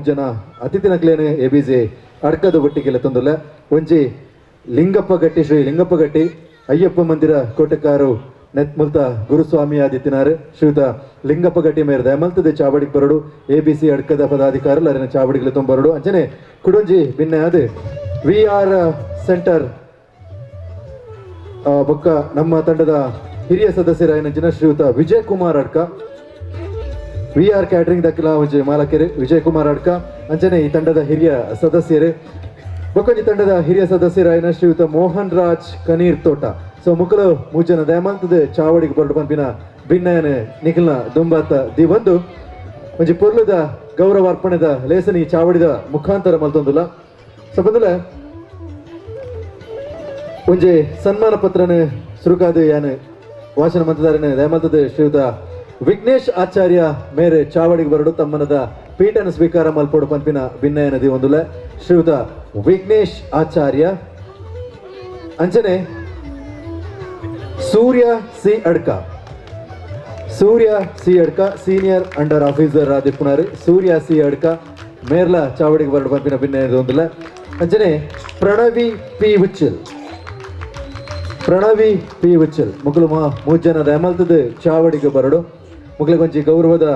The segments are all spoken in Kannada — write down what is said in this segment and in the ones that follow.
ಜನ ಅತಿಥಿನಕ್ಲೇನೆ ಎಬಿಸಿ ಅಡ್ಕದ ಒಟ್ಟಿಗೆಲ್ಲ ತಂದುಲ್ಲ ಒಂಜಿ ಲಿಂಗಪ್ಪ ಗಟ್ಟಿ ಶ್ರೀ ಲಿಂಗಪ್ಪ ಗಟ್ಟಿ ಅಯ್ಯಪ್ಪ ಮಂದಿರ ಕೋಟೆಕಾರು ನೆತ್ಮಲ್ತ ಗುರುಸ್ವಾಮಿ ಆದಿತ್ಯನಾರ್ ಶ್ರೀಯುತ ಲಿಂಗಪ್ಪ ಗಟ್ಟಿ ಮೇರೆ ದಯಮಲ್ತದೆ ಚಾವಡಿಗೆ ಬರಡು ಎಬಿಸಿ ಅಡ್ಕದ ಪದಾಧಿಕಾರರು ಅರಿನ ಚಾವಡಿಗೆ ತುಂಬರಡು ಅಂಚನೆ ಕುಡುಂಜಿ ಭಿನ್ನ ಅದು VR ಸೆಂಟರ್ ಬೊಕ್ಕ ನಮ್ಮ ತಂಡದ ಹಿರಿಯ ಸದಸ್ಯರಾಯನಂಚಿನ ಶ್ರೀಯುತ ವಿಜಯ್ ಕುಮಾರ್ ಅಡ್ಕ VR ಕ್ಯಾಟರಿಂಗ್ ದಕ್ಕಿಲ ಒಂಜಿ ಮಾಲಕೆರೆ ವಿಜಯ್ ಕುಮಾರ್ ಅಡ್ಕ ಅಂಚನೆ ಈ ತಂಡದ ಹಿರಿಯ ಸದಸ್ಯರೇ ಬೊಕ್ಕಂಜಿ ತಂಡದ ಹಿರಿಯ ಸದಸ್ಯರಾಯನ ಶ್ರೀಯುತ ಮೋಹನ್ ರಾಜ್ ಕನೀರ್ ತೋಟ ಸೊ ಮುಕ್ಕಲು ಮೂಜನ ದಯಮಂತದ ಚಾವಡಿಗೆ ಬರಡು ಪಂಪಿನ ಭಿನ್ನಯನ ನಿಖಿಲ್ನ ದುಂಬಾತ ದಿ ಒಂದು ಒಂಜಿ ಪೊರ್ಲುದ ಗೌರವ ಅರ್ಪಣೆದ ಲೇಸನಿ ಚಾವಡಿದ ಮುಖಾಂತರ ಮಲ್ತೊಂದುಲ್ಲ ಸೊ ಬಂದುಲ ಒಂಜಿ ಸನ್ಮಾನ ಪತ್ರನ ಸುರುಕಾದ ಯಾನ ವಾಚನ ಮಂತದಾರನ ದಯಮಂತದ ಶ್ರೀಯುತ ವಿಘ್ನೇಶ್ ಆಚಾರ್ಯ ಮೇರೆ ಚಾವಡಿಗೆ ಬರಡು ತಮ್ಮನದ ಪೀಠನ ಸ್ವೀಕಾರ ಮಲ್ಪೋಡು ಪಂಪಿನ ಭಿನ್ನಯ ನದಿ ಒಂದುಲ ಶ್ರೀಯುತ ವಿಘ್ನೇಶ್ ಆಚಾರ್ಯ ಅಂಚನೆ ಸೂರ್ಯ ಸಿ ಅಡ್ಕ ಸೀನಿಯರ್ ಅಂಡರ್ ಆಫೀಸರ್ ರಾಧಿಪುನಾರಿ ಸೂರ್ಯ ಸಿ ಅಡ್ಕ ಮೇರ್ಲ ಚಾವಡಿಗೆ ಬರಡು ಪಂಪಿನ ಭಿನ್ನಯ ನದಿ ಒಂದುಲ ಅಂಚನೆ ಪ್ರಣವಿ ಪಿ ವಿಚ್ಚಲ್ ಮುಗಲು ಮೂಜನ ದಯಮಲ್ತದ ಚಾವಡಿಗೆ ಬರಡು ಮುಗ್ಲಿಗೊಂಜಿ ಗೌರವದ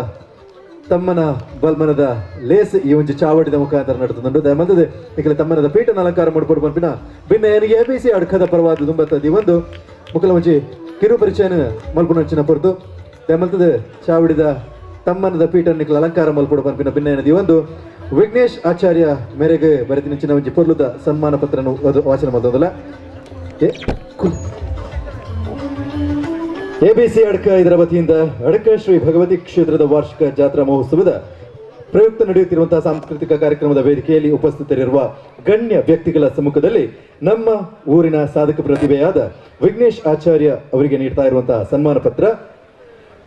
ತಮ್ಮನ ಬಲ್ಮನದ ಲೇಸ್ ಈ ಒಂಜಿ ಚಾವಡಿದ ಮುಖಾಂತರ ನಡೆದುಕೊಂಡು ದಯಮಲ್ತದ ನಿಖಲ ತಮ್ಮನದ ಪೀಠನ ಅಲಂಕಾರ ಮಾಡಿಕೊಂಡು ಪಂಪಿನ ಭಿನ್ನ ಏನಿಗೆ ಎಬಿಸಿ ಅಡ್ಕದ ಪರವಾದ ದುಂಬತ್ತದಿ ಒಂದು ಮುಖಲ ಒಂಜಿ ಕಿರು ಪರಿಚಯನ ಮಲ್ಪುನಂಚಿನ ಹೊರತು ದಯಮಲ್ತದ ಚಾವಡಿದ ತಮ್ಮನದ ಪೀಠನ ನಿಖಲ ಅಲಂಕಾರ ಮಲ್ಪಡು ಪಂಪಿನ ಭಿನ್ನ ಏನದಿ ಒಂದು ವಿಘ್ನೇಶ್ ಆಚಾರ್ಯ ಮೇರೆಗೆ ಬರೆದಿನಿಂಚಿನ ಒಂಜಿ ಪೊರ್ಲುದ ಸನ್ಮಾನ ಪತ್ರನು ವಾಚನ ಮಾಡೋದಲ್ಲ ಎಬಿಸಿ ಅಡ್ಕ ಇದರ ವತಿಯಿಂದ ಅಡ್ಕ ಶ್ರೀ ಭಗವತಿ ಕ್ಷೇತ್ರದ ವಾರ್ಷಿಕ ಜಾತ್ರಾ ಮಹೋತ್ಸವದ ಪ್ರಯುಕ್ತ ನಡೆಯುತ್ತಿರುವಂತಹ ಸಾಂಸ್ಕೃತಿಕ ಕಾರ್ಯಕ್ರಮದ ವೇದಿಕೆಯಲ್ಲಿ ಉಪಸ್ಥಿತರಿರುವ ಗಣ್ಯ ವ್ಯಕ್ತಿಗಳ ಸಮ್ಮುಖದಲ್ಲಿ ನಮ್ಮ ಊರಿನ ಸಾಧಕ ಪ್ರತಿಭೆಯಾದ ವಿಘ್ನೇಶ್ ಆಚಾರ್ಯ ಅವರಿಗೆ ನೀಡ್ತಾ ಇರುವಂತಹ ಸನ್ಮಾನ ಪತ್ರ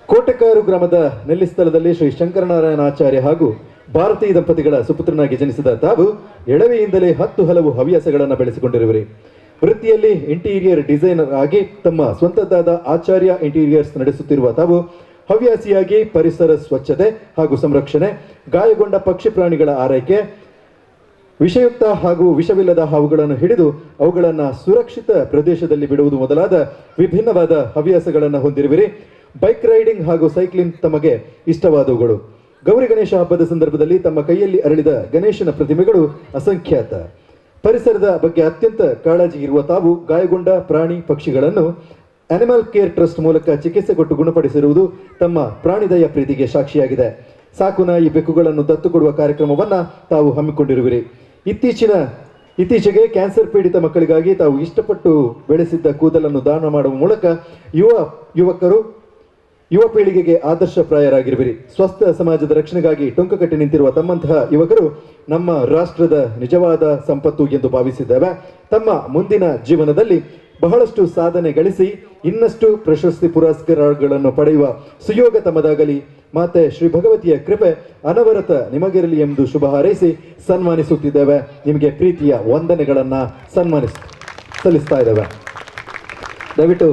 ಕೋಟೆಕಾರು ಗ್ರಾಮದ ನೆಲ್ಲಿಸ್ಥಳದಲ್ಲಿ ಶ್ರೀ ಶಂಕರನಾರಾಯಣ ಆಚಾರ್ಯ ಹಾಗೂ ಭಾರತೀಯ ದಂಪತಿಗಳ ಸುಪುತ್ರನಾಗಿ ಜನಿಸಿದ ತಾವು ಎಳವೆಯಿಂದಲೇ 10 ಹಲವು ಹವ್ಯಾಸಗಳನ್ನು ಬೆಳೆಸಿಕೊಂಡಿರುವಿರಿ. ವೃತ್ತಿಯಲ್ಲಿ ಇಂಟೀರಿಯರ್ ಡಿಸೈನರ್ ಆಗಿ ತಮ್ಮ ಸ್ವಂತದ್ದಾದ ಆಚಾರ್ಯ ಇಂಟೀರಿಯರ್ಸ್ ನಡೆಸುತ್ತಿರುವ ತಾವು ಹವ್ಯಾಸಿಯಾಗಿ ಪರಿಸರ ಸ್ವಚ್ಛತೆ ಹಾಗೂ ಸಂರಕ್ಷಣೆ, ಗಾಯಗೊಂಡ ಪಕ್ಷಿ ಪ್ರಾಣಿಗಳ ಆರೈಕೆ, ವಿಷಯುಕ್ತ ಹಾಗೂ ವಿಷವಿಲ್ಲದ ಹಾವುಗಳನ್ನು ಹಿಡಿದು ಅವುಗಳನ್ನು ಸುರಕ್ಷಿತ ಪ್ರದೇಶದಲ್ಲಿ ಬಿಡುವುದು ಮೊದಲಾದ ವಿಭಿನ್ನವಾದ ಹವ್ಯಾಸಗಳನ್ನು ಹೊಂದಿರುವಿರಿ. ಬೈಕ್ ರೈಡಿಂಗ್ ಹಾಗೂ ಸೈಕ್ಲಿಂಗ್ ತಮಗೆ ಇಷ್ಟವಾದವುಗಳು. ಗೌರಿ ಗಣೇಶ ಹಬ್ಬದ ಸಂದರ್ಭದಲ್ಲಿ ತಮ್ಮ ಕೈಯಲ್ಲಿ ಅರಳಿದ ಗಣೇಶನ ಪ್ರತಿಮೆಗಳು ಅಸಂಖ್ಯಾತ. ಪರಿಸರದ ಬಗ್ಗೆ ಅತ್ಯಂತ ಕಾಳಜಿ ಇರುವ ತಾವು ಗಾಯಗೊಂಡ ಪ್ರಾಣಿ ಪಕ್ಷಿಗಳನ್ನು ಅನಿಮಲ್ ಕೇರ್ ಟ್ರಸ್ಟ್ ಮೂಲಕ ಚಿಕಿತ್ಸೆ ಕೊಟ್ಟು ಗುಣಪಡಿಸಿರುವುದು ತಮ್ಮ ಪ್ರಾಣಿದಯ ಪ್ರೀತಿಗೆ ಸಾಕ್ಷಿಯಾಗಿದೆ. ಸಾಕು ನಾಯಿ ಬೆಕ್ಕುಗಳನ್ನು ದತ್ತು ಕೊಡುವ ಕಾರ್ಯಕ್ರಮವನ್ನ ತಾವು ಹಮ್ಮಿಕೊಂಡಿರುವಿರಿ. ಇತ್ತೀಚೆಗೆ ಕ್ಯಾನ್ಸರ್ ಪೀಡಿತ ಮಕ್ಕಳಿಗಾಗಿ ತಾವು ಇಷ್ಟಪಟ್ಟು ಬೆಳೆಸಿದ್ದ ಕೂದಲನ್ನು ದಾನ ಮಾಡುವ ಮೂಲಕ ಯುವ ಪೀಳಿಗೆಗೆ ಆದರ್ಶಪ್ರಾಯರಾಗಿರುವಿರಿ. ಸ್ವಸ್ಥ ಸಮಾಜದ ರಕ್ಷಣೆಗಾಗಿ ಟೊಂಕ ಕಟ್ಟಿ ನಿಂತಿರುವ ತಮ್ಮಂತಹ ಯುವಕರು ನಮ್ಮ ರಾಷ್ಟ್ರದ ನಿಜವಾದ ಸಂಪತ್ತು ಎಂದು ಭಾವಿಸಿದ್ದೇವೆ. ತಮ್ಮ ಮುಂದಿನ ಜೀವನದಲ್ಲಿ ಬಹಳಷ್ಟು ಸಾಧನೆ ಗಳಿಸಿ ಇನ್ನಷ್ಟು ಪ್ರಶಸ್ತಿ ಪುರಸ್ಕಾರಗಳನ್ನು ಪಡೆಯುವ ಸುಯೋಗ ತಮ್ಮದಾಗಲಿ. ಮಾತೆ ಶ್ರೀ ಭಗವತಿಯ ಕೃಪೆ ಅನವರತ ನಿಮಗಿರಲಿ ಎಂದು ಶುಭ ಹಾರೈಸಿ ಸನ್ಮಾನಿಸುತ್ತಿದ್ದೇವೆ. ನಿಮಗೆ ಪ್ರೀತಿಯ ವಂದನೆಗಳನ್ನ ಸಲ್ಲಿಸ್ತಾ ಇದ್ದೇವೆ. ದಯವಿಟ್ಟು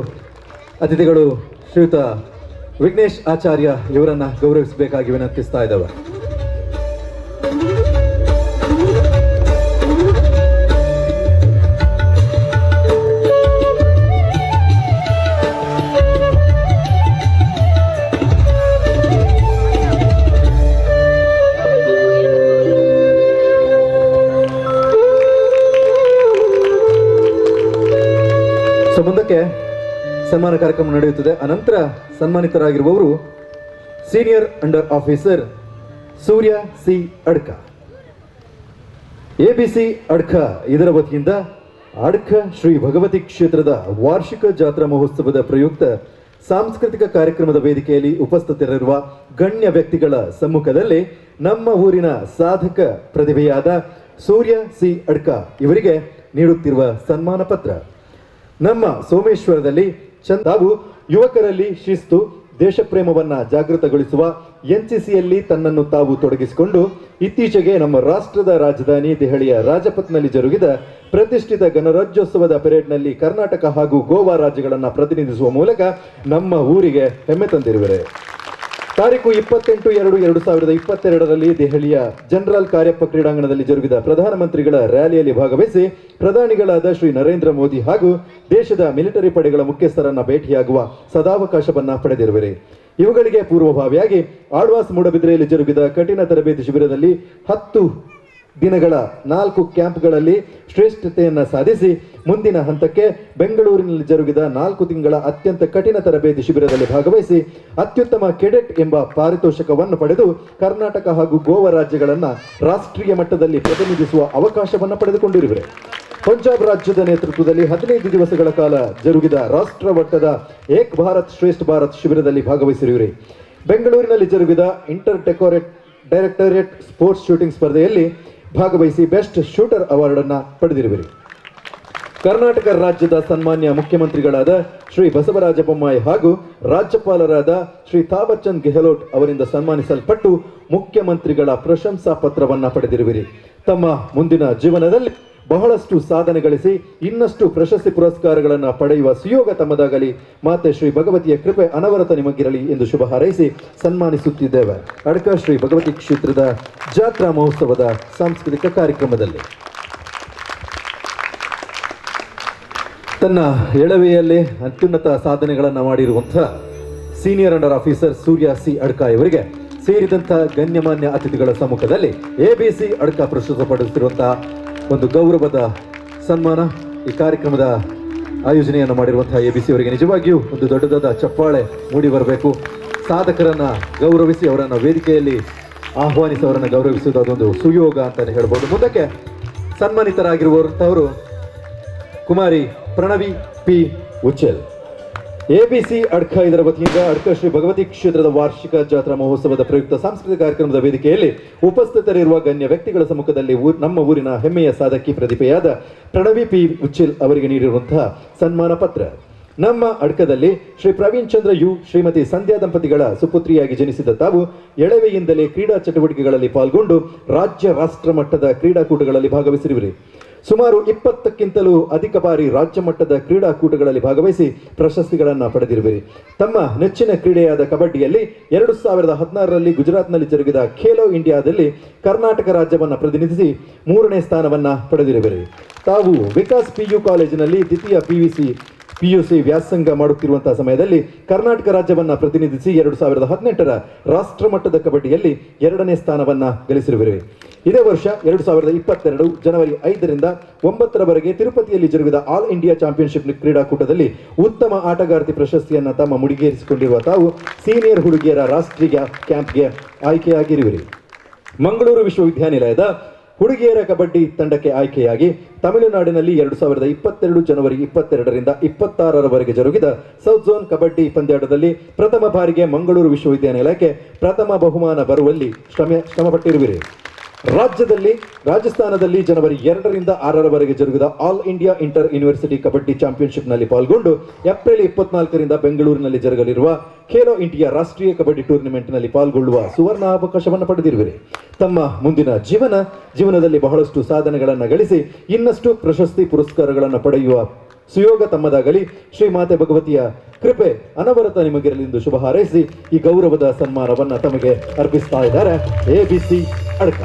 ಅತಿಥಿಗಳು ಶ್ರೀಯುತ ವಿಘ್ನೇಶ್ ಆಚಾರ್ಯ ಇವರನ್ನ ಗೌರವಿಸಬೇಕಾಗಿ ವಿನಂತಿಸ್ತಾ ಇದ್ದೇವೆ. ಮುಂದಕ್ಕೆ ಸನ್ಮಾನ ಕಾರ್ಯಕ್ರಮ ನಡೆಯುತ್ತದೆ. ಅನಂತರ ಸನ್ಮಾನಿತರಾಗಿರುವವರು ಸೀನಿಯರ್ ಅಂಡರ್ ಆಫೀಸರ್ ಸೂರ್ಯ ಸಿ ಅಡ್ಕ. ಎಬಿಸಿ ಅಡ್ಕ ಇದರ ವತಿಯಿಂದ ಅಡ್ಕ ಶ್ರೀ ಭಗವತಿ ಕ್ಷೇತ್ರದ ವಾರ್ಷಿಕ ಜಾತ್ರಾ ಮಹೋತ್ಸವದ ಪ್ರಯುಕ್ತ ಸಾಂಸ್ಕೃತಿಕ ಕಾರ್ಯಕ್ರಮದ ವೇದಿಕೆಯಲ್ಲಿ ಉಪಸ್ಥಿತರಿರುವ ಗಣ್ಯ ವ್ಯಕ್ತಿಗಳ ಸಮ್ಮುಖದಲ್ಲಿ ನಮ್ಮ ಊರಿನ ಸಾಧಕ ಪ್ರತಿಭೆಯಾದ ಸೂರ್ಯ ಸಿ ಅಡ್ಕ ಇವರಿಗೆ ನೀಡುತ್ತಿರುವ ಸನ್ಮಾನ ಪತ್ರ. ನಮ್ಮ ಸೋಮೇಶ್ವರದಲ್ಲಿ ತಾವು ಯುವಕರಲ್ಲಿ ಶಿಸ್ತು, ದೇಶಪ್ರೇಮವನ್ನ ಜಾಗೃತಗೊಳಿಸುವ ಎನ್ಸಿಸಿಯಲ್ಲಿ ತನ್ನನ್ನು ತಾವು ತೊಡಗಿಸಿಕೊಂಡು ಇತ್ತೀಚೆಗೆ ನಮ್ಮ ರಾಷ್ಟ್ರದ ರಾಜಧಾನಿ ದೆಹಲಿಯ ರಾಜಪಥ್ನಲ್ಲಿ ಜರುಗಿದ ಪ್ರತಿಷ್ಠಿತ ಗಣರಾಜ್ಯೋತ್ಸವದ ಪೆರೇಡ್ನಲ್ಲಿ ಕರ್ನಾಟಕ ಹಾಗೂ ಗೋವಾ ರಾಜ್ಯಗಳನ್ನು ಪ್ರತಿನಿಧಿಸುವ ಮೂಲಕ ನಮ್ಮ ಊರಿಗೆ ಹೆಮ್ಮೆ ತಂದಿರುವರು. ತಾರೀಕು 28/2/2022ರಲ್ಲಿ ದೆಹಲಿಯ ಜನರಲ್ ಕಾರ್ಯಪ್ಪ ಕ್ರೀಡಾಂಗಣದಲ್ಲಿ ಜರುಗಿದ ಪ್ರಧಾನಮಂತ್ರಿಗಳ ರ್ಯಾಲಿಯಲ್ಲಿ ಭಾಗವಹಿಸಿ ಪ್ರಧಾನಿಗಳಾದ ಶ್ರೀ ನರೇಂದ್ರ ಮೋದಿ ಹಾಗೂ ದೇಶದ ಮಿಲಿಟರಿ ಪಡೆಗಳ ಮುಖ್ಯಸ್ಥರನ್ನ ಭೇಟಿಯಾಗುವ ಸದಾವಕಾಶವನ್ನ ಪಡೆದಿರುವಿರಿ. ಇವುಗಳಿಗೆ ಪೂರ್ವಭಾವಿಯಾಗಿ ಆಳ್ವಾಸ್ ಮೂಡಬಿದ್ರೆಯಲ್ಲಿ ಜರುಗಿದ ಕಠಿಣ ತರಬೇತಿ ಶಿಬಿರದಲ್ಲಿ 10 ದಿನಗಳ 4 ಕ್ಯಾಂಪ್ಗಳಲ್ಲಿ ಶ್ರೇಷ್ಠತೆಯನ್ನು ಸಾಧಿಸಿ ಮುಂದಿನ ಹಂತಕ್ಕೆ ಬೆಂಗಳೂರಿನಲ್ಲಿ ಜರುಗಿದ 4 ತಿಂಗಳ ಅತ್ಯಂತ ಕಠಿಣ ತರಬೇತಿ ಶಿಬಿರದಲ್ಲಿ ಭಾಗವಹಿಸಿ ಅತ್ಯುತ್ತಮ ಕೆಡೆಟ್ ಎಂಬ ಪಾರಿತೋಷಕವನ್ನು ಪಡೆದು ಕರ್ನಾಟಕ ಹಾಗೂ ಗೋವಾ ರಾಜ್ಯಗಳನ್ನು ರಾಷ್ಟ್ರೀಯ ಮಟ್ಟದಲ್ಲಿ ಪ್ರತಿನಿಧಿಸುವ ಅವಕಾಶವನ್ನು ಪಡೆದುಕೊಂಡಿರುವಿರಿ. ಪಂಜಾಬ್ ರಾಜ್ಯದ ನೇತೃತ್ವದಲ್ಲಿ 15 ದಿವಸಗಳ ಕಾಲ ಜರುಗಿದ ರಾಷ್ಟ್ರ ಮಟ್ಟದ ಏಕ್ ಭಾರತ್ ಶ್ರೇಷ್ಠ ಭಾರತ್ ಶಿಬಿರದಲ್ಲಿ ಭಾಗವಹಿಸಿರುವಿರಿ. ಬೆಂಗಳೂರಿನಲ್ಲಿ ಜರುಗಿದ ಇಂಟರ್ ಡೈರೆಕ್ಟರೇಟ್ ಸ್ಪೋರ್ಟ್ಸ್ ಶೂಟಿಂಗ್ ಸ್ಪರ್ಧೆಯಲ್ಲಿ ಭಾಗವಹಿಸಿ ಬೆಸ್ಟ್ ಶೂಟರ್ ಅವಾರ್ಡ್ ಅನ್ನು ಪಡೆದಿರುವಿರಿ. ಕರ್ನಾಟಕ ರಾಜ್ಯದ ಸನ್ಮಾನ್ಯ ಮುಖ್ಯಮಂತ್ರಿಗಳಾದ ಶ್ರೀ ಬಸವರಾಜ ಬೊಮ್ಮಾಯಿ ಹಾಗೂ ರಾಜ್ಯಪಾಲರಾದ ಶ್ರೀ ಥಾವರ್ ಚಂದ್ ಗೆಹ್ಲೋಟ್ ಅವರಿಂದ ಸನ್ಮಾನಿಸಲ್ಪಟ್ಟು ಮುಖ್ಯಮಂತ್ರಿಗಳ ಪ್ರಶಂಸಾ ಪತ್ರವನ್ನು ಪಡೆದಿರುವಿರಿ. ತಮ್ಮ ಮುಂದಿನ ಜೀವನದಲ್ಲಿ ಬಹಳಷ್ಟು ಸಾಧನೆ ಗಳಿಸಿ ಇನ್ನಷ್ಟು ಪ್ರಶಸ್ತಿ ಪುರಸ್ಕಾರಗಳನ್ನು ಪಡೆಯುವ ಸುಯೋಗ ತಮ್ಮದಾಗಲಿ. ಮಾತೆ ಶ್ರೀ ಭಗವತಿಯ ಕೃಪೆ ಅನವರತ ನಿಮಗಿರಲಿ ಎಂದು ಶುಭ ಹಾರೈಸಿ ಸನ್ಮಾನಿಸುತ್ತಿದ್ದೇವೆ. ಅಡಕ ಶ್ರೀ ಭಗವತಿ ಕ್ಷೇತ್ರದ ಜಾತ್ರಾ ಮಹೋತ್ಸವದ ಸಾಂಸ್ಕೃತಿಕ ಕಾರ್ಯಕ್ರಮದಲ್ಲಿ ತನ್ನ ಎಳವೆಯಲ್ಲೇ ಅತ್ಯುನ್ನತ ಸಾಧನೆಗಳನ್ನು ಮಾಡಿರುವಂತಹ ಸೀನಿಯರ್ ಅಂಡರ್ ಆಫೀಸರ್ ಸೂರ್ಯ ಸಿ ಅಡ್ಕ ಇವರಿಗೆ ಸೇರಿದಂಥ ಗಣ್ಯಮಾನ್ಯ ಅತಿಥಿಗಳ ಸಮ್ಮುಖದಲ್ಲಿ ABC ಅಡ್ಕ ಪ್ರಸ್ತುತಪಡಿಸುತ್ತಿರುವಂತಹ ಒಂದು ಗೌರವದ ಸನ್ಮಾನ. ಈ ಕಾರ್ಯಕ್ರಮದ ಆಯೋಜನೆಯನ್ನು ಮಾಡಿರುವಂತಹ ABC ಅವರಿಗೆ ನಿಜವಾಗಿಯೂ ಒಂದು ದೊಡ್ಡದಾದ ಚಪ್ಪಾಳೆ ಮೂಡಿ ಬರಬೇಕು. ಸಾಧಕರನ್ನ ಗೌರವಿಸಿ ಅವರನ್ನು ವೇದಿಕೆಯಲ್ಲಿ ಆಹ್ವಾನಿಸಿ ಅವರನ್ನು ಗೌರವಿಸುವುದು ಅದೊಂದು ಸುಯೋಗ ಅಂತಲೇ ಹೇಳ್ಬೋದು. ಮುಂದಕ್ಕೆ ಸನ್ಮಾನಿತರಾಗಿರುವಂಥವರು ಕುಮಾರಿ ಪ್ರಣವಿ ಪಿ ಉಚ್ಚೆಲ್. ABC ಅಡ್ಕ ಇದರ ವತಿಯಿಂದ ಅಡ್ಕ ಶ್ರೀ ಭಗವತಿ ಕ್ಷೇತ್ರದ ವಾರ್ಷಿಕ ಜಾತ್ರಾ ಮಹೋತ್ಸವದ ಪ್ರಯುಕ್ತ ಸಾಂಸ್ಕೃತಿಕ ಕಾರ್ಯಕ್ರಮದ ವೇದಿಕೆಯಲ್ಲಿ ಉಪಸ್ಥಿತರಿರುವ ಗಣ್ಯ ವ್ಯಕ್ತಿಗಳ ಸಮ್ಮುಖದಲ್ಲಿ ನಮ್ಮ ಊರಿನ ಹೆಮ್ಮೆಯ ಸಾಧಕಿ ಪ್ರತಿಭೆಯಾದ ಪ್ರಣವಿ ಪಿ ಉಚ್ಚಿಲ್ ಅವರಿಗೆ ನೀಡಿರುವಂತಹ ಸನ್ಮಾನ ಪತ್ರ. ನಮ್ಮ ಅಡ್ಕದಲ್ಲಿ ಶ್ರೀ ಪ್ರವೀಣ್ ಚಂದ್ರ ಯು ಶ್ರೀಮತಿ ಸಂಧ್ಯಾ ದಂಪತಿಗಳ ಸುಪುತ್ರಿಯಾಗಿ ಜನಿಸಿದ ತಾವು ಎಳವೆಯಿಂದಲೇ ಕ್ರೀಡಾ ಚಟುವಟಿಕೆಗಳಲ್ಲಿ ಪಾಲ್ಗೊಂಡು ರಾಜ್ಯ ರಾಷ್ಟ್ರ ಮಟ್ಟದ ಕ್ರೀಡಾಕೂಟಗಳಲ್ಲಿ ಭಾಗವಹಿಸಿರುವಿರಿ. ಸುಮಾರು 20ಕ್ಕಿಂತಲೂ ಅಧಿಕ ಬಾರಿ ರಾಜ್ಯ ಮಟ್ಟದ ಕ್ರೀಡಾಕೂಟಗಳಲ್ಲಿ ಭಾಗವಹಿಸಿ ಪ್ರಶಸ್ತಿಗಳನ್ನು ಪಡೆದಿರುವಿರಿ. ತಮ್ಮ ನೆಚ್ಚಿನ ಕ್ರೀಡೆಯಾದ ಕಬಡ್ಡಿಯಲ್ಲಿ 2016ರಲ್ಲಿ ಗುಜರಾತ್ನಲ್ಲಿ ಜರುಗಿದ ಖೇಲೋ ಇಂಡಿಯಾದಲ್ಲಿ ಕರ್ನಾಟಕ ರಾಜ್ಯವನ್ನು ಪ್ರತಿನಿಧಿಸಿ 3ನೇ ಸ್ಥಾನವನ್ನು ಪಡೆದಿರುವಿರಿ. ತಾವು ವಿಕಾಸ್ PU ಕಾಲೇಜಿನಲ್ಲಿ ದ್ವಿತೀಯ PUC ವ್ಯಾಸಂಗ ಮಾಡುತ್ತಿರುವಂತಹ ಸಮಯದಲ್ಲಿ ಕರ್ನಾಟಕ ರಾಜ್ಯವನ್ನು ಪ್ರತಿನಿಧಿಸಿ 2018ರ ರಾಷ್ಟ್ರ ಮಟ್ಟದ ಕಬಡ್ಡಿಯಲ್ಲಿ 2ನೇ ಸ್ಥಾನವನ್ನು ಗಳಿಸಿರುವಿರಿ. ಇದೇ ವರ್ಷ 2022 ಜನವರಿ 5ರಿಂದ 9ರವರೆಗೆ ತಿರುಪತಿಯಲ್ಲಿ ಜರುಗಿದ ಆಲ್ ಇಂಡಿಯಾ ಚಾಂಪಿಯನ್ಶಿಪ್ ಕ್ರೀಡಾಕೂಟದಲ್ಲಿ ಉತ್ತಮ ಆಟಗಾರ್ತಿ ಪ್ರಶಸ್ತಿಯನ್ನು ತಮ್ಮ ಮುಡಿಗೇರಿಸಿಕೊಂಡಿರುವ ತಾವು ಸೀನಿಯರ್ ಹುಡುಗಿಯರ ರಾಷ್ಟ್ರೀಯ ಕ್ಯಾಂಪ್ಗೆ ಆಯ್ಕೆಯಾಗಿರುವಿರಿ. ಮಂಗಳೂರು ವಿಶ್ವವಿದ್ಯಾನಿಲಯದ ಹುಡುಗಿಯರ ಕಬಡ್ಡಿ ತಂಡಕ್ಕೆ ಆಯ್ಕೆಯಾಗಿ ತಮಿಳುನಾಡಿನಲ್ಲಿ 2022 ಜನವರಿ 22ರಿಂದ 26ರವರೆಗೆ ಜರುಗಿದ ಸೌತ್ ಝೋನ್ ಕಬಡ್ಡಿ ಪಂದ್ಯಾಟದಲ್ಲಿ ಪ್ರಥಮ ಬಾರಿಗೆ ಮಂಗಳೂರು ವಿಶ್ವವಿದ್ಯಾನಿಲಯಕ್ಕೆ ಪ್ರಥಮ ಬಹುಮಾನ ಬರುವಲ್ಲಿ ಶ್ರಮಪಟ್ಟಿರುವಿರಿ. ರಾಜಸ್ಥಾನದಲ್ಲಿ ಜನವರಿ 2ರಿಂದ 6ರವರೆಗೆ ಜರುಗಿದ all India inter university kabaddi ಚಾಂಪಿಯನ್ಶಿಪ್ನಲ್ಲಿ ಪಾಲ್ಗೊಂಡು ಏಪ್ರಿಲ್ 24ರಿಂದ ಬೆಂಗಳೂರಿನಲ್ಲಿ ಜರುಗಲಿರುವ ಖೇಲೋ ಇಂಡಿಯಾ ರಾಷ್ಟ್ರೀಯ ಕಬಡ್ಡಿ ಟೂರ್ನಿಮೆಂಟ್ನಲ್ಲಿ ಪಾಲ್ಗೊಳ್ಳುವ ಸುವರ್ಣ ಅವಕಾಶವನ್ನು ಪಡೆದಿರುವಿರಿ. ತಮ್ಮ ಮುಂದಿನ ಜೀವನದಲ್ಲಿ ಬಹಳಷ್ಟು ಸಾಧನೆಗಳನ್ನು ಗಳಿಸಿ ಇನ್ನಷ್ಟು ಪ್ರಶಸ್ತಿ ಪುರಸ್ಕಾರಗಳನ್ನು ಪಡೆಯುವ ಸುಯೋಗ ತಮ್ಮದಾಗಲಿ. ಶ್ರೀ ಮಾತೆ ಭಗವತಿಯ ಕೃಪೆ ಅನವರತ ನಿಮಗಿರಲಿ ಎಂದು ಶುಭ ಹಾರೈಸಿ ಈ ಗೌರವದ ಸನ್ಮಾನವನ್ನು ತಮಗೆ ಅರ್ಪಿಸ್ತಾ ಇದ್ದಾರೆ ABC ಅಡ್ಕ.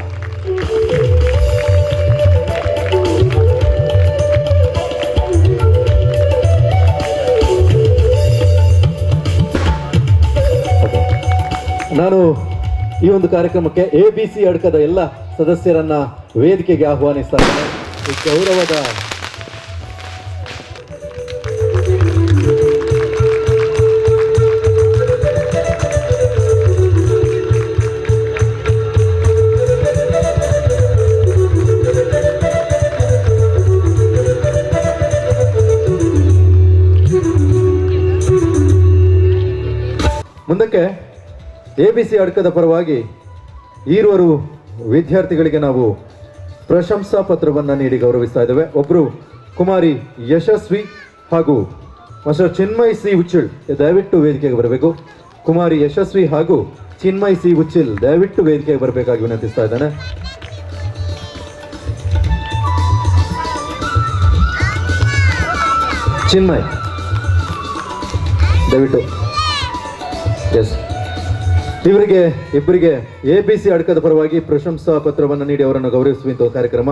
ನಾನು ಈ ಒಂದು ಕಾರ್ಯಕ್ರಮಕ್ಕೆ ABC ಅಡ್ಕದ ಎಲ್ಲ ಸದಸ್ಯರನ್ನ ವೇದಿಕೆಗೆ ಆಹ್ವಾನಿಸ್ತಾ ಇದ್ದೇನೆ. ಈ ಗೌರವದ ಮುಂದಕ್ಕೆ ABC ಅಡ್ಕದ ಪರವಾಗಿ ಈರುವರು ವಿದ್ಯಾರ್ಥಿಗಳಿಗೆ ನಾವು ಪ್ರಶಂಸಾ ಪತ್ರವನ್ನು ನೀಡಿ ಗೌರವಿಸ್ತಾ ಇದ್ದೇವೆ. ಒಬ್ಬರು ಕುಮಾರಿ ಯಶಸ್ವಿ ಹಾಗೂ ಮಾಸ್ಟರ್ ಚಿನ್ಮಯ್ ಸಿ ಉಚ್ಚಿಲ್ ದಯವಿಟ್ಟು ವೇದಿಕೆಗೆ ಬರಬೇಕು. ಕುಮಾರಿ ಯಶಸ್ವಿ ಹಾಗೂ ಚಿನ್ಮಯ್ ಸಿ ಉಚ್ಚಿಲ್ ದಯವಿಟ್ಟು ವೇದಿಕೆಗೆ ಬರಬೇಕಾಗಿ ವಿನಂತಿಸ್ತಾ ಇದ್ದಾನೆ. ಚಿನ್ಮಯ್ ದಯವಿಟ್ಟು. ಎಸ್ ಇವರಿಗೆ ಇಬ್ಬರಿಗೆ ಎಬಿಸಿ ಅಡ್ಕದ ಪರವಾಗಿ ಪ್ರಶಂಸಾ ಪತ್ರವನ್ನು ನೀಡಿ ಅವರನ್ನು ಗೌರವಿಸುವಂತಹ ಕಾರ್ಯಕ್ರಮ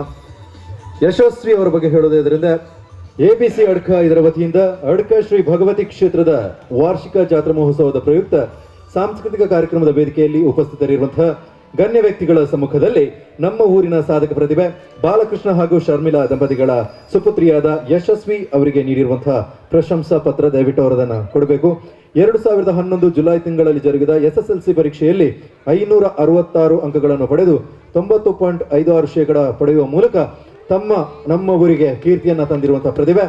ಯಶಸ್ವಿ ಅವರ ಬಗ್ಗೆ ಹೇಳೋದ್ರಿಂದ ಎಬಿಸಿ ಅಡ್ಕ ಇದರ ವತಿಯಿಂದ ಅಡ್ಕ ಶ್ರೀ ಭಗವತಿ ಕ್ಷೇತ್ರದ ವಾರ್ಷಿಕ ಜಾತ್ರಾ ಮಹೋತ್ಸವದ ಪ್ರಯುಕ್ತ ಸಾಂಸ್ಕೃತಿಕ ಕಾರ್ಯಕ್ರಮದ ವೇದಿಕೆಯಲ್ಲಿ ಉಪಸ್ಥಿತರಿರುವಂತಹ ಗಣ್ಯ ವ್ಯಕ್ತಿಗಳ ಸಮ್ಮುಖದಲ್ಲಿ ನಮ್ಮ ಊರಿನ ಸಾಧಕ ಪ್ರತಿಭೆ ಬಾಲಕೃಷ್ಣ ಹಾಗೂ ಶರ್ಮಿಳಾ ದಂಪತಿಗಳ ಸುಪುತ್ರಿಯಾದ ಯಶಸ್ವಿ ಅವರಿಗೆ ನೀಡಿರುವಂತಹ ಪ್ರಶಂಸಾ ಪತ್ರ ದಯವಿಟ್ಟು ಅವರದನ್ನು ಕೊಡಬೇಕು. 2011 ಜುಲೈ ತಿಂಗಳಲ್ಲಿ ಜರುಗಿದ SSLC ಪರೀಕ್ಷೆಯಲ್ಲಿ 566 ಅಂಕಗಳನ್ನು ಪಡೆದು 90.56% ಪಡೆಯುವ ಮೂಲಕ ನಮ್ಮ ಊರಿಗೆ ಕೀರ್ತಿಯನ್ನ ತಂದಿರುವಂತಹ ಪ್ರತಿಭೆ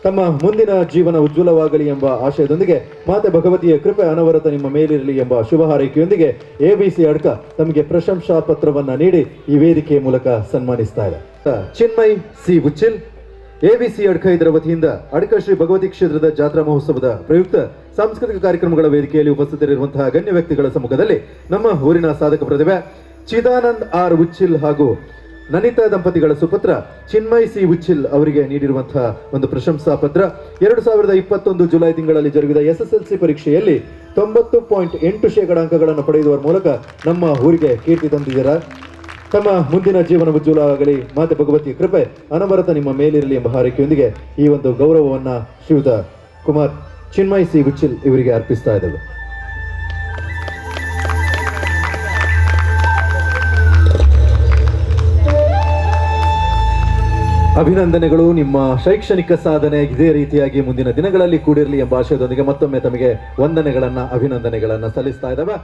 ತಮ್ಮ ಮುಂದಿನ ಜೀವನ ಉಜ್ವಲವಾಗಲಿ ಎಂಬ ಆಶಯದೊಂದಿಗೆ ಮಾತೆ ಭಗವತಿಯ ಕೃಪೆ ಅನವರತ ನಿಮ್ಮ ಮೇಲಿರಲಿ ಎಂಬ ಶುಭ ಹಾರೈಕೆಯೊಂದಿಗೆ ಎಬಿಸಿ ಅಡ್ಕ ತಮಗೆ ಪ್ರಶಂಸಾ ಪತ್ರವನ್ನ ನೀಡಿ ಈ ವೇದಿಕೆಯ ಮೂಲಕ ಸನ್ಮಾನಿಸ್ತಾ ಇದೆ. ಚಿನ್ಮಯ್ ಸಿ ಉಚ್ಚಿಲ್ ಎಬಿಸಿ ಅಡ್ಕ ಇದರ ವತಿಯಿಂದ ಅಡ್ಕ ಶ್ರೀ ಭಗವತಿ ಕ್ಷೇತ್ರದ ಜಾತ್ರಾ ಮಹೋತ್ಸವದ ಪ್ರಯುಕ್ತ ಸಾಂಸ್ಕೃತಿಕ ಕಾರ್ಯಕ್ರಮಗಳ ವೇದಿಕೆಯಲ್ಲಿ ಉಪಸ್ಥಿತರಿರುವಂತಹ ಗಣ್ಯ ವ್ಯಕ್ತಿಗಳ ಸಮ್ಮುಖದಲ್ಲಿ ನಮ್ಮ ಊರಿನ ಸಾಧಕ ಪ್ರತಿಭೆ ಚಿದಾನಂದ್ ಆರ್ ಉಚ್ಚಿಲ್ ಹಾಗೂ ನನಿತಾ ದಂಪತಿಗಳ ಸುಪುತ್ರ ಚಿನ್ಮಯ್ ಸಿ ಉಚ್ಚಿಲ್ ಅವರಿಗೆ ನೀಡಿರುವಂತಹ ಒಂದು ಪ್ರಶಂಸಾ ಪತ್ರ 2021 ಜುಲೈ ತಿಂಗಳಲ್ಲಿ ಜರುಗಿದ SSLC ಪರೀಕ್ಷೆಯಲ್ಲಿ 90.8% ಅಂಕಗಳನ್ನು ಪಡೆಯುವ ಮೂಲಕ ನಮ್ಮ ಊರಿಗೆ ಕೀರ್ತಿ ತಂದಿದ್ದೀರಾ. ತಮ್ಮ ಮುಂದಿನ ಜೀವನ ಉಜ್ವಲವಾಗಲಿ, ಮಾತೆ ಭಗವತಿ ಕೃಪೆ ಅನವರತ ನಿಮ್ಮ ಮೇಲಿರಲಿ ಎಂಬ ಹಾರೈಕೆಯೊಂದಿಗೆ ಈ ಒಂದು ಗೌರವವನ್ನ ಶ್ರೀಯುತ ಕುಮಾರ್ ಚಿನ್ಮಯ್ ಸಿ ಉಚ್ಚಿಲ್ ಇವರಿಗೆ ಅರ್ಪಿಸ್ತಾ ಇದ್ದೇವೆ. ಅಭಿನಂದನೆಗಳು. ನಿಮ್ಮ ಶೈಕ್ಷಣಿಕ ಸಾಧನೆ ಇದೇ ರೀತಿಯಾಗಿ ಮುಂದಿನ ದಿನಗಳಲ್ಲಿ ಕೂಡಿರಲಿ ಎಂಬ ಆಶಯದೊಂದಿಗೆ ಮತ್ತೊಮ್ಮೆ ತಮಗೆ ವಂದನೆಗಳನ್ನ ಅಭಿನಂದನೆಗಳನ್ನ ಸಲ್ಲಿಸ್ತಾ ಇದ್ದಾವೆ.